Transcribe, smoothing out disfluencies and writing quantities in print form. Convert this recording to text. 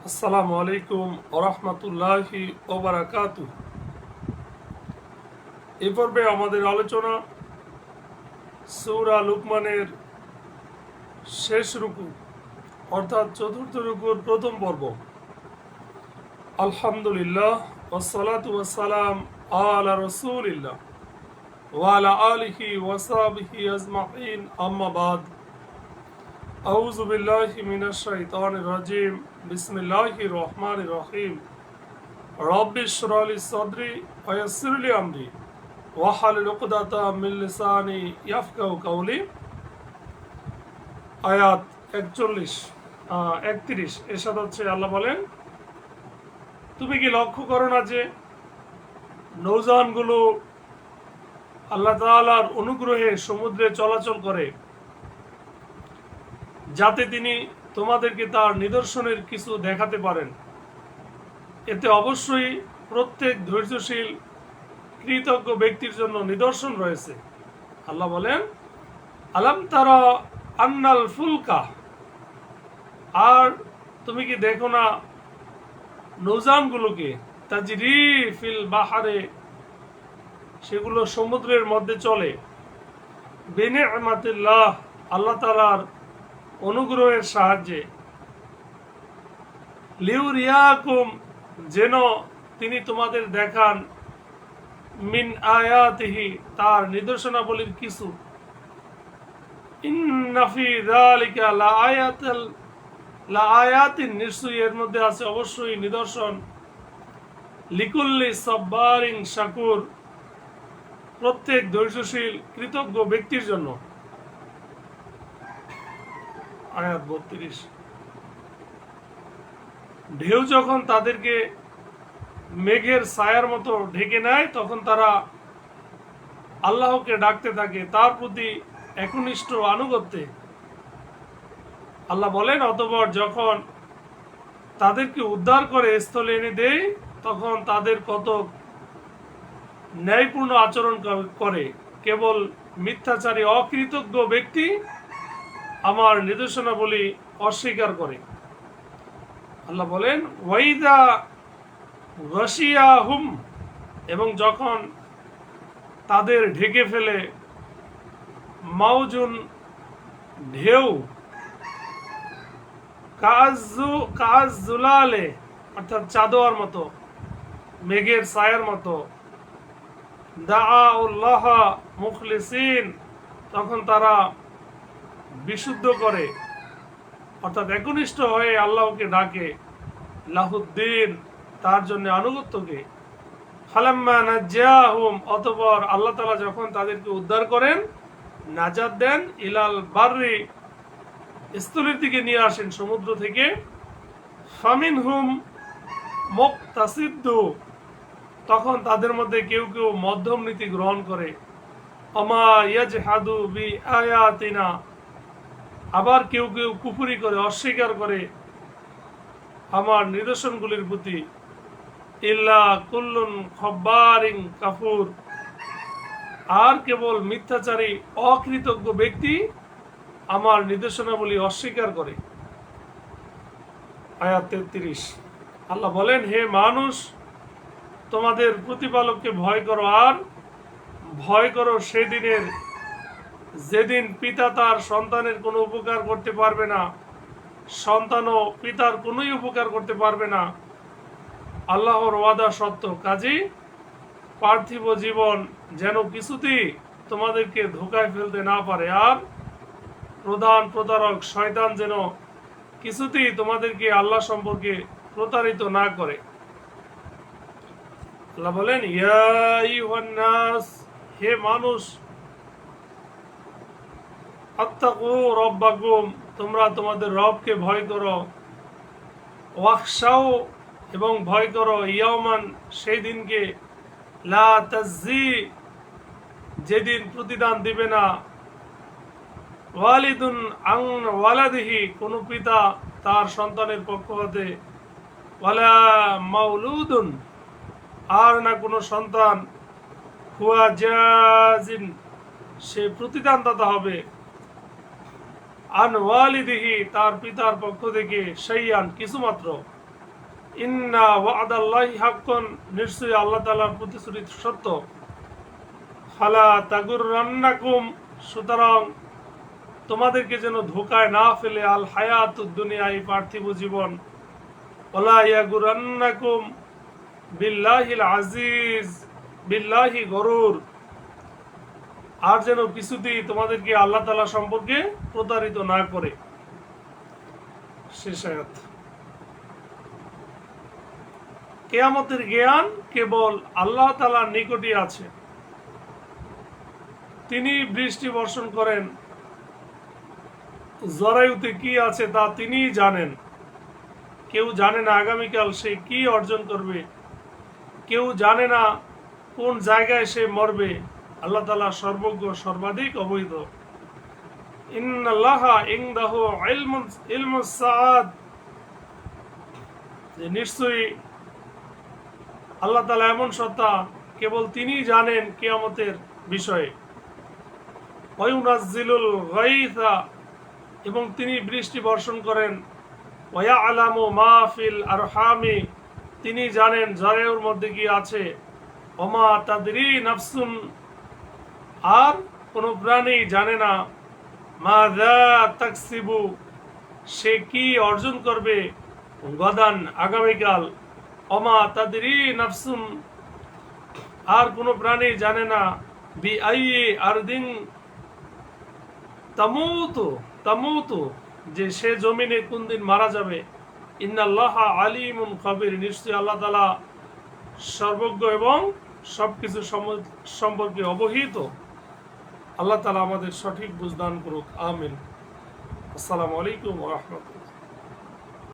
আসসালামু আলাইকুম ওরহমতুল্লাহি ওবারাকাতু। এই পর্বে আমাদের আলোচনা সূরা লুকমানের শেষ রুকু অর্থাৎ চতুর্থ রুকুর প্রথম পর্ব। আলহামদুলিল্লাহ ওয়াসসালাতু ওয়াসসালাম আলা রাসূলিল্লাহ ওয়া আলা আলিহি ওয়া সাহবিহি আজমাইন, আম্মা বাদ। আউযু বিল্লাহি মিনাশ শাইতানির রাজিম। বিসমিল্লাহির রহমানির রহিম। রব্বি ইশরাহ লি সাদরি ওয়া ইয়াসসির লি আমরি ওয়াহলুল উকদাতাম মিন লিসানি ইয়াফকাহু কাওলি। আয়াত 31 এরশাদ হচ্ছে, আল্লাহ বলেন, তুমি কি লক্ষ্য করো না যে নৌযানগুলো আল্লাহ তাআলার অনুগ্রহে সমুদ্রে চলাচল করে, যাতে তিনি তোমাদেরকে তার নিদর্শনের কিছু দেখাতে পারেন। এতে অবশ্যই প্রত্যেক ধৈর্যশীল কৃতজ্ঞ ব্যক্তির জন্য নিদর্শন রয়েছে। আল্লাহ বলেন, আলাম তারা আন্নাল ফুলকা, আর তুমি কি দেখো না নৌযানগুলোকে, তাজরি ফিল বাহারে, সেগুলো সমুদ্রের মধ্যে চলে, বিনিআমাতিল্লাহ, আল্লাহ তাআলার অনুগ্রহের সাহায্যে, লিউরিয়াকুম, যেন তিনি তোমাদের দেখান, মিন আয়াতিহি, তার নিদর্শনাবলীর কিছু, ইন্না ফি যালিকা লাআয়াতিন, নিশ্চয়ই এর মধ্যে আছে অবশ্যই নিদর্শন, লিকুল্লি সাব্বারিন শাকুর, প্রত্যেক ধৈর্যশীল কৃতজ্ঞ ব্যক্তির জন্য। আয়াত 32। ঢেউ যখন তাদেরকে মেঘের ছায়ার মতো ঢেকে নেয়, তখন তারা আল্লাহকে ডাকতে থাকে তার প্রতি একনিষ্ঠ আনুগত্যে। আল্লাহ বলেন, অতঃপর যখন তাদেরকে উদ্ধার করে স্থলে এনে দেয়, তখন তাদের কত ন্যায়পূর্ণ আচরণ করে। কেবল মিথ্যাচারী অকৃতজ্ঞ ব্যক্তি আমার নির্দেশনাবলী অস্বীকার করে। আল্লাহ বলেন, ওয়াইদা গাশিয়াহুম, এবং যখন তাদের ঢেকে ফেলে, মাউজুন, ঢেউ, কাজুলালে, অর্থাৎ চাদোয়ার মতো, মেঘের ছায়ার মতো, দাআউল্লাহ মুখলিসিন, তখন তারা বিশুদ্ধ করে, অর্থাৎ একনিষ্ঠ হয়ে আল্লাহকে ডাকে, লাহুদ্দিন, তার জন্য আনুগত্যকে। ফালাম্মা নাজ্জাহুম, অতঃপর আল্লাহ তাআলা যখন তাদেরকে উদ্ধার করেন, নাজাত দেন, ইলাল বাররি, স্থলের দিকে নিয়ে আসেন সমুদ্র থেকে, ফামিনহুম মুকতাসিদ্দু, তখন তাদের মধ্যে কেউ কেউ মধ্যম নীতি গ্রহণ করে, আমা ইয়াজহাদু বি আয়াতিনা, আবার কেউ কেউ কুফরি করে, অস্বীকার করে আমার নিদর্শনগুলির প্রতি, ইল্লা কুল্লুন খব্বারিন কাফুর, আর কেবল মিথ্যাচারী অকৃতজ্ঞ ব্যক্তি আমার নির্দেশনাবলী অস্বীকার করে। আয়াত 33। আল্লাহ বলেন, হে মানুষ, তোমাদের প্রতিপালককে ভয় করো, আর ভয় করো সেদিনের, যেদিন পিতা তার সন্তানের কোনো উপকার করতে পারবে না, সন্তানও পিতার কোনোই উপকার করতে পারবে না। আল্লাহর ওয়াদা সত্য, কাজেই পার্থিব জীবন যেন কিছুতেই তোমাদেরকে ধোঁকায় ফেলতে না পারে, আর প্রধান প্রতারক শয়তান যেন কিছুতেই তোমাদেরকে আল্লাহ সম্পর্কে প্রতারিত না করে। আল্লাহ বলেন, ইয়া আইয়ুহান নাস, হে মানুষ, আত্তাকু রব্বাকুম, তোমরা তোমাদের রবকে ভয় করো, ওয়াখশাও, এবং ভয় করো, ইয়াওমান, সেই দিনকে, লা তাজজি, যেদিন প্রতিদান দিবে না, ওয়ালিদুন আন ওয়ালাদিহি, কোন পিতা তার সন্তানের পক্ষ হতে, ওয়ালা মাউলুদুন, আর না কোনো সন্তান, হুয়া জাজিন, সে প্রতিদানদাতা হবে, আন ওয়ালিদিহি, তার পিতার পক্ষ থেকে, শাইয়ান, কিছুমাত্র, ইন্না ওয়াদাল্লাহি হাক্কুন, নিশ্চয়ই আল্লাহ তাআলার প্রতিশ্রুতি সত্য। ফালা তাগুররান্নাকুম, সুতরাং তোমাদেরকে যেন ধোকায় না ফেলে আল হায়াতুদ দুনিয়া, এই পার্থিব জীবন। ওয়ালা ইয়াগুরান্নাকুম বিল্লাহিল আজিজ, বিল্লাহি গরুর, আর যেন কিছুতেই তোমাদেরকে আল্লাহ তাআলা সম্পর্কে প্রতারিত না করে। শেষ আয়াত। কিয়ামতের জ্ঞান কেবল আল্লাহ তাআলার নিকটই আছে। তিনি বৃষ্টি বর্ষণ করেন, জরায়ুতে কি আছে তা তিনিই জানেন। কেউ জানে না আগামীকাল সে কি অর্জন করবে, কেউ জানে না কোন জায়গায় সে মরবে। আল্লাহ তাআলা সর্বজ্ঞ, সর্বাধিক অবহিত। ইন্নাল্লাহা ইনদাহু ইলমুস সাআদ, যে নিশ্চয়ই আল্লাহ তাআলা এমন সত্তা, কেবল তিনিই জানেন কিয়ামতের বিষয়ে। ওয়ায়ুনাজ্জিলুল গায়থা, এবং তিনি বৃষ্টি বর্ষণ করেন। ওয়ায়ালামু মা ফিল আরহামি, তিনি জানেন জরায়ুর মধ্যে কি আছে। ওমা তাদরি নাফসুন, আর কোন প্রাণী জানে না মাযা তাকসিবু, সে কি অর্জন করবে গদান, আগামীকাল। ওমা তাদরি নাফসুন, আর কোন প্রাণী জানে না বিআইয়ি আরদিন তামুতু, যে সে জমিনে কোন দিন মারা যাবে। ইন্নাল্লাহা আলিমুন খাবির, নিশ্চয়ই আল্লাহ তাআলা সর্বজ্ঞ এবং সবকিছু সম্পর্কে অবহিত। আল্লাহ তাআলা আমাদের সঠিক বুঝদান করুক। আমিন। আসসালামু আলাইকুম ওয়া রাহমাতুল্লাহ।